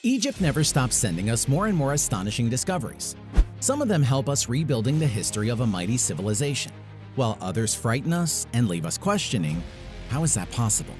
Egypt never stops sending us more and more astonishing discoveries. Some of them help us rebuilding the history of a mighty civilization, while others frighten us and leave us questioning, how is that possible?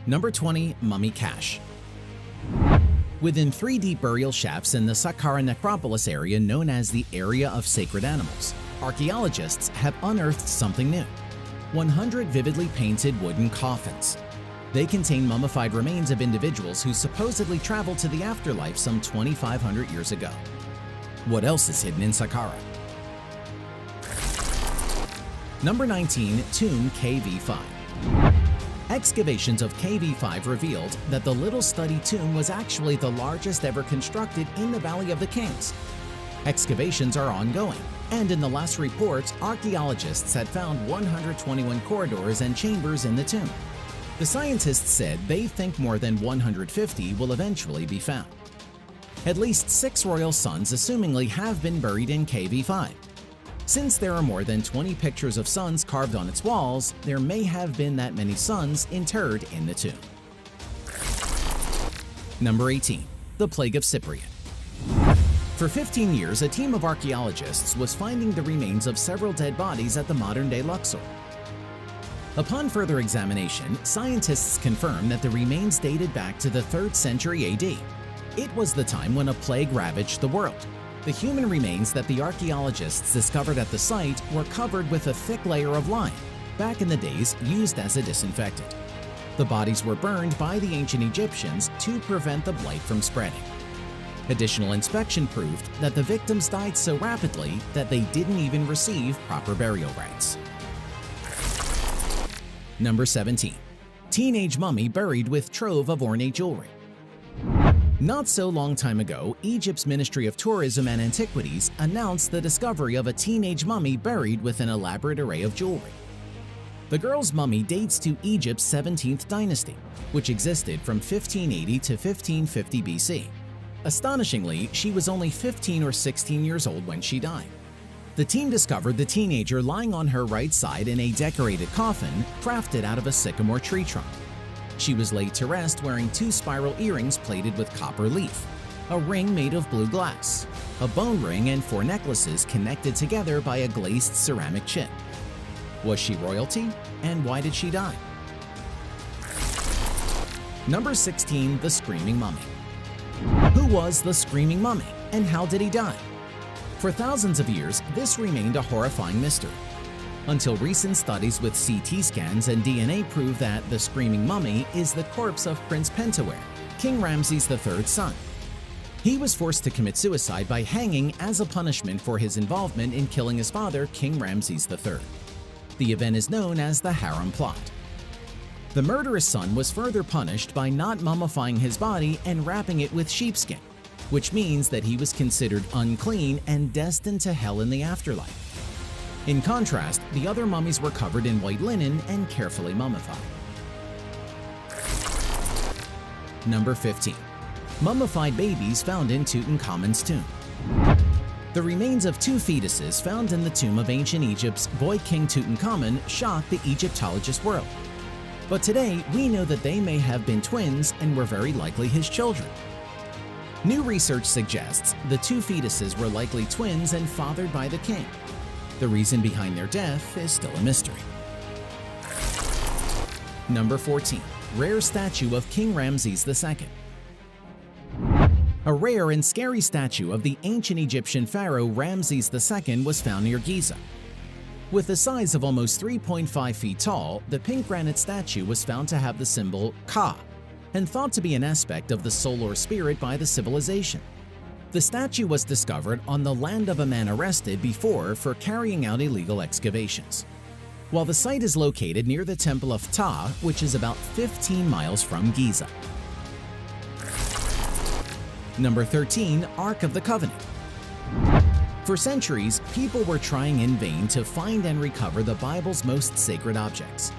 Number 20. Mummy Cache. Within 3 deep burial shafts in the Saqqara necropolis area known as the Area of Sacred Animals, archaeologists have unearthed something new: 100 vividly painted wooden coffins. They contain mummified remains of individuals who supposedly traveled to the afterlife some 2,500 years ago. What else is hidden in Saqqara? Number 19. Tomb KV5. Excavations of KV5 revealed that the Little Study tomb was actually the largest ever constructed in the Valley of the Kings. Excavations are ongoing, and in the last reports, archaeologists had found 121 corridors and chambers in the tomb. The scientists said they think more than 150 will eventually be found. At least 6 royal sons assumingly have been buried in KV5. Since there are more than 20 pictures of sons carved on its walls, there may have been that many sons interred in the tomb. Number 18. The Plague of Cyprian. For 15 years, a team of archaeologists was finding the remains of several dead bodies at the modern-day Luxor. Upon further examination, scientists confirmed that the remains dated back to the 3rd century AD. It was the time when a plague ravaged the world. The human remains that the archaeologists discovered at the site were covered with a thick layer of lime, back in the days used as a disinfectant. The bodies were burned by the ancient Egyptians to prevent the blight from spreading. Additional inspection proved that the victims died so rapidly that they didn't even receive proper burial rites. Number 17. Teenage mummy buried with trove of ornate jewelry. Not so long time ago, Egypt's Ministry of Tourism and Antiquities announced the discovery of a teenage mummy buried with an elaborate array of jewelry. The girl's mummy dates to Egypt's 17th dynasty, which existed from 1580 to 1550 BC. Astonishingly, she was only 15 or 16 years old when she died. The team discovered the teenager lying on her right side in a decorated coffin crafted out of a sycamore tree trunk. She was laid to rest wearing 2 spiral earrings plated with copper leaf, a ring made of blue glass, a bone ring, and 4 necklaces connected together by a glazed ceramic chip. Was she royalty? And why did she die? Number 16. The Screaming Mummy. Who was the Screaming Mummy, and how did he die? For thousands of years, this remained a horrifying mystery, until recent studies with CT scans and DNA prove that the Screaming Mummy is the corpse of Prince Pentawere, King Ramses III's son. He was forced to commit suicide by hanging as a punishment for his involvement in killing his father, King Ramses III. The event is known as the Harem Plot. The murderous son was further punished by not mummifying his body and wrapping it with sheepskin, which means that he was considered unclean and destined to hell in the afterlife. In contrast, the other mummies were covered in white linen and carefully mummified. Number 15. Mummified babies found in Tutankhamun's tomb. The remains of 2 fetuses found in the tomb of ancient Egypt's boy king Tutankhamun shocked the Egyptologist world. But today, we know that they may have been twins and were very likely his children. New research suggests the 2 fetuses were likely twins and fathered by the king. The reason behind their death is still a mystery. Number 14. Rare statue of King Ramses II. A rare and scary statue of the ancient Egyptian pharaoh Ramses II was found near Giza. With a size of almost 3.5 feet tall, the pink granite statue was found to have the symbol Ka, and thought to be an aspect of the soul or spirit by the civilization. The statue was discovered on the land of a man arrested before for carrying out illegal excavations. While the site is located near the Temple of Ptah, which is about 15 miles from Giza. Number 13. Ark of the Covenant. For centuries, people were trying in vain to find and recover the Bible's most sacred objects.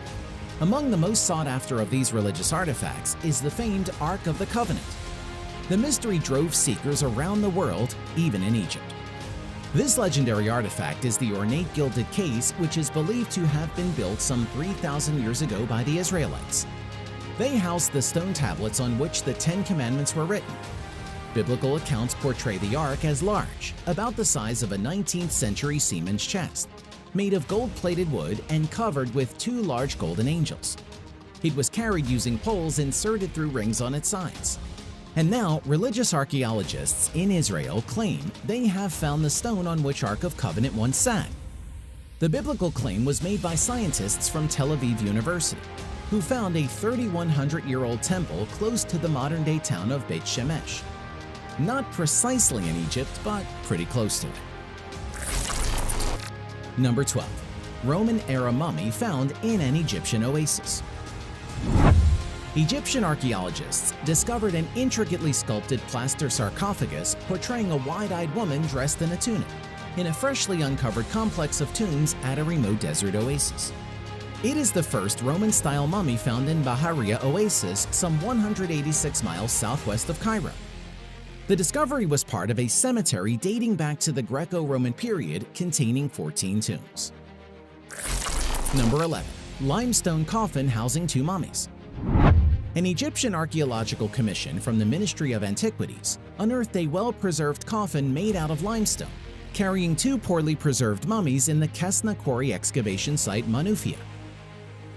Among the most sought after of these religious artifacts is the famed Ark of the Covenant. The mystery drove seekers around the world, even in Egypt. This legendary artifact is the ornate gilded case which is believed to have been built some 3,000 years ago by the Israelites. They house the stone tablets on which the Ten Commandments were written. Biblical accounts portray the Ark as large, about the size of a 19th century seaman's chest, made of gold-plated wood and covered with two large golden angels. It was carried using poles inserted through rings on its sides. And now, religious archaeologists in Israel claim they have found the stone on which Ark of Covenant once sat. The biblical claim was made by scientists from Tel Aviv University, who found a 3,100-year-old temple close to the modern-day town of Beit Shemesh. Not precisely in Egypt, but pretty close to it. Number 12. Roman-era mummy found in an Egyptian oasis. Egyptian archaeologists discovered an intricately sculpted plaster sarcophagus portraying a wide-eyed woman dressed in a tunic in a freshly uncovered complex of tombs at a remote desert oasis. It is the first Roman-style mummy found in Bahariya Oasis, some 186 miles southwest of Cairo. The discovery was part of a cemetery dating back to the Greco-Roman period containing 14 tombs. Number 11. Limestone coffin housing two mummies. An Egyptian archaeological commission from the Ministry of Antiquities unearthed a well-preserved coffin made out of limestone, carrying two poorly preserved mummies in the Kesna quarry excavation site Manufia.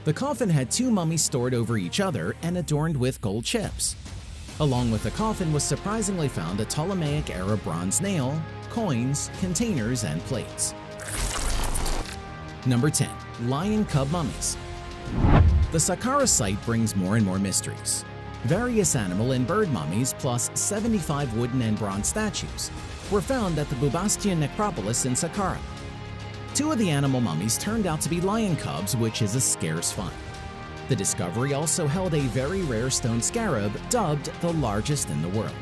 The coffin had two mummies stored over each other and adorned with gold chips. Along with the coffin was surprisingly found a Ptolemaic-era bronze nail, coins, containers, and plates. Number 10. Lion cub mummies. The Saqqara site brings more and more mysteries. Various animal and bird mummies plus 75 wooden and bronze statues were found at the Bubastion necropolis in Saqqara. Two of the animal mummies turned out to be lion cubs, which is a scarce find. The discovery also held a very rare stone scarab dubbed the largest in the world.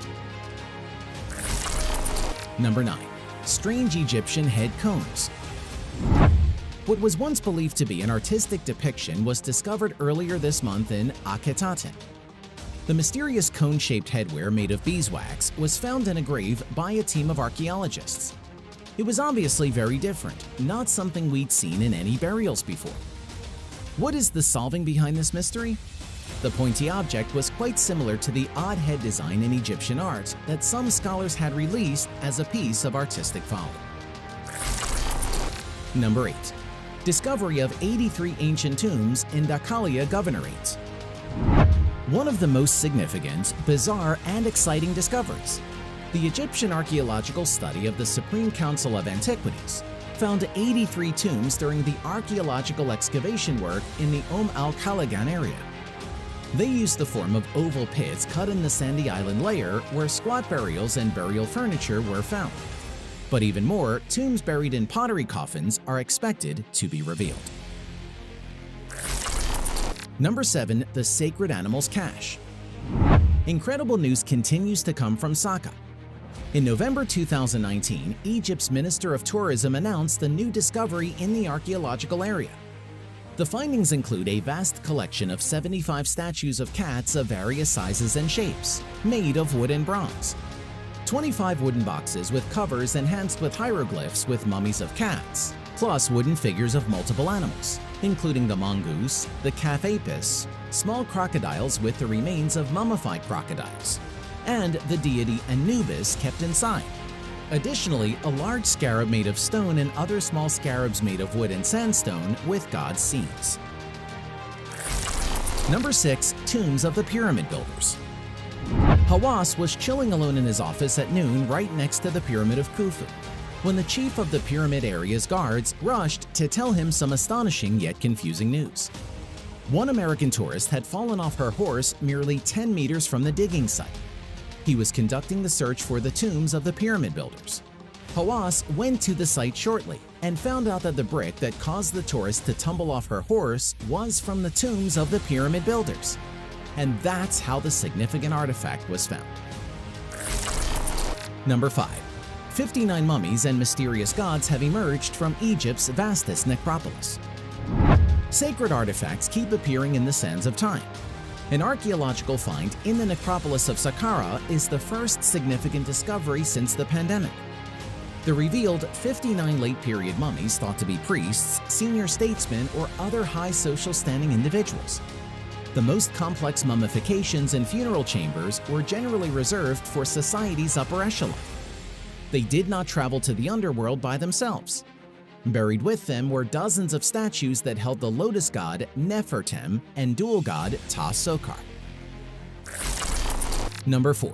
Number 9. Strange Egyptian head cones. What was once believed to be an artistic depiction was discovered earlier this month in Akhetaten. The mysterious cone-shaped headwear made of beeswax was found in a grave by a team of archaeologists. It was obviously very different, not something we'd seen in any burials before. What is the solving behind this mystery? The pointy object was quite similar to the odd head design in Egyptian art that some scholars had released as a piece of artistic folly. Number 8. Discovery of 83 ancient tombs in Dakalia Governorate. One of the most significant, bizarre, and exciting discoveries. The Egyptian archaeological study of the Supreme Council of Antiquities found 83 tombs during the archaeological excavation work in the al-Khalagan area. They used the form of oval pits cut in the sandy island layer where squat burials and burial furniture were found. But even more, tombs buried in pottery coffins are expected to be revealed. Number 7. The Sacred Animals Cache. Incredible news continues to come from Saka. In November 2019, Egypt's Minister of Tourism announced a new discovery in the archaeological area. The findings include a vast collection of 75 statues of cats of various sizes and shapes, made of wood and bronze. 25 wooden boxes with covers enhanced with hieroglyphs with mummies of cats, plus wooden figures of multiple animals, including the mongoose, the calf apis, small crocodiles with the remains of mummified crocodiles, and the deity Anubis kept inside. Additionally, a large scarab made of stone and other small scarabs made of wood and sandstone with God's scenes. Number 6. Tombs of the Pyramid Builders. Hawass was chilling alone in his office at noon right next to the Pyramid of Khufu, when the chief of the pyramid area's guards rushed to tell him some astonishing yet confusing news. One American tourist had fallen off her horse merely 10 meters from the digging site. He was conducting the search for the tombs of the pyramid builders. Hawass went to the site shortly and found out that the brick that caused the tourist to tumble off her horse was from the tombs of the pyramid builders. And that's how the significant artifact was found. Number 5. 59 mummies and mysterious gods have emerged from Egypt's vastest necropolis. Sacred artifacts keep appearing in the sands of time. An archaeological find in the necropolis of Saqqara is the first significant discovery since the pandemic. The revealed 59 late-period mummies thought to be priests, senior statesmen, or other high social standing individuals. The most complex mummifications and funeral chambers were generally reserved for society's upper echelon. They did not travel to the underworld by themselves. Buried with them were dozens of statues that held the lotus god Nefertem and dual god Ta-Sokar. Number 4.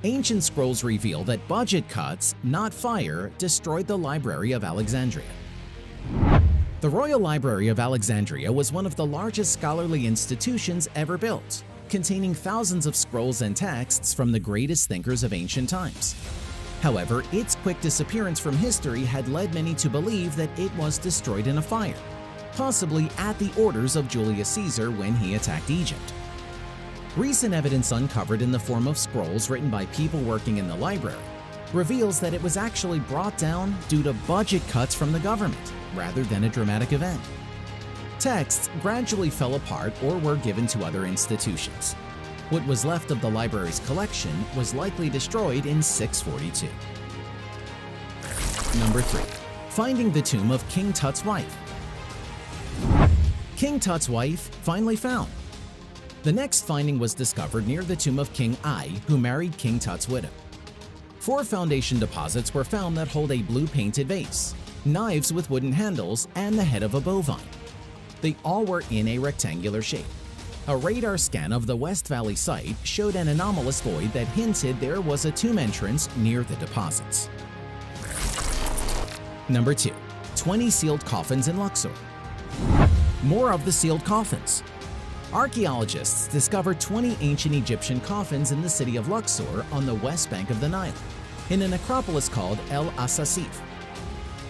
Ancient scrolls reveal that budget cuts, not fire, destroyed the Library of Alexandria. The Royal Library of Alexandria was one of the largest scholarly institutions ever built, containing thousands of scrolls and texts from the greatest thinkers of ancient times. However, its quick disappearance from history had led many to believe that it was destroyed in a fire, possibly at the orders of Julius Caesar when he attacked Egypt. Recent evidence uncovered in the form of scrolls written by people working in the library reveals that it was actually brought down due to budget cuts from the government, rather than a dramatic event. Texts gradually fell apart or were given to other institutions. What was left of the library's collection was likely destroyed in 642. Number 3. Finding the tomb of King Tut's wife. King Tut's wife finally found. The next finding was discovered near the tomb of King Ai, who married King Tut's widow. 4 foundation deposits were found that hold a blue painted vase, knives with wooden handles, and the head of a bovine. They all were in a rectangular shape. A radar scan of the West Valley site showed an anomalous void that hinted there was a tomb entrance near the deposits. Number 2. 20 sealed coffins in Luxor. More of the sealed coffins. Archaeologists discovered 20 ancient Egyptian coffins in the city of Luxor on the west bank of the Nile, in a necropolis called El Asasif.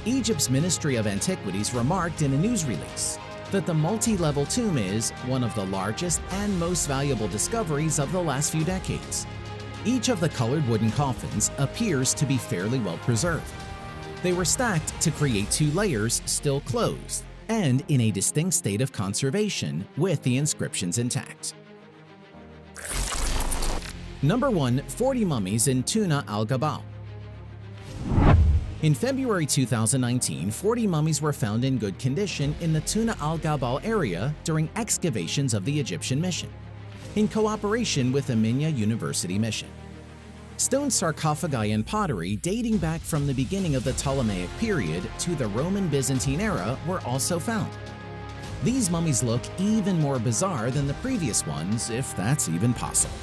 Egypt's Ministry of Antiquities remarked in a news release that the multi-level tomb is one of the largest and most valuable discoveries of the last few decades. Each of the colored wooden coffins appears to be fairly well preserved. They were stacked to create 2 layers still closed and in a distinct state of conservation with the inscriptions intact. Number 1. 40 mummies in Tuna al-Gabal. In February 2019, 40 mummies were found in good condition in the Tuna al-Gabal area during excavations of the Egyptian mission, in cooperation with the Minya University mission. Stone sarcophagi and pottery dating back from the beginning of the Ptolemaic period to the Roman-Byzantine era were also found. These mummies look even more bizarre than the previous ones, if that's even possible.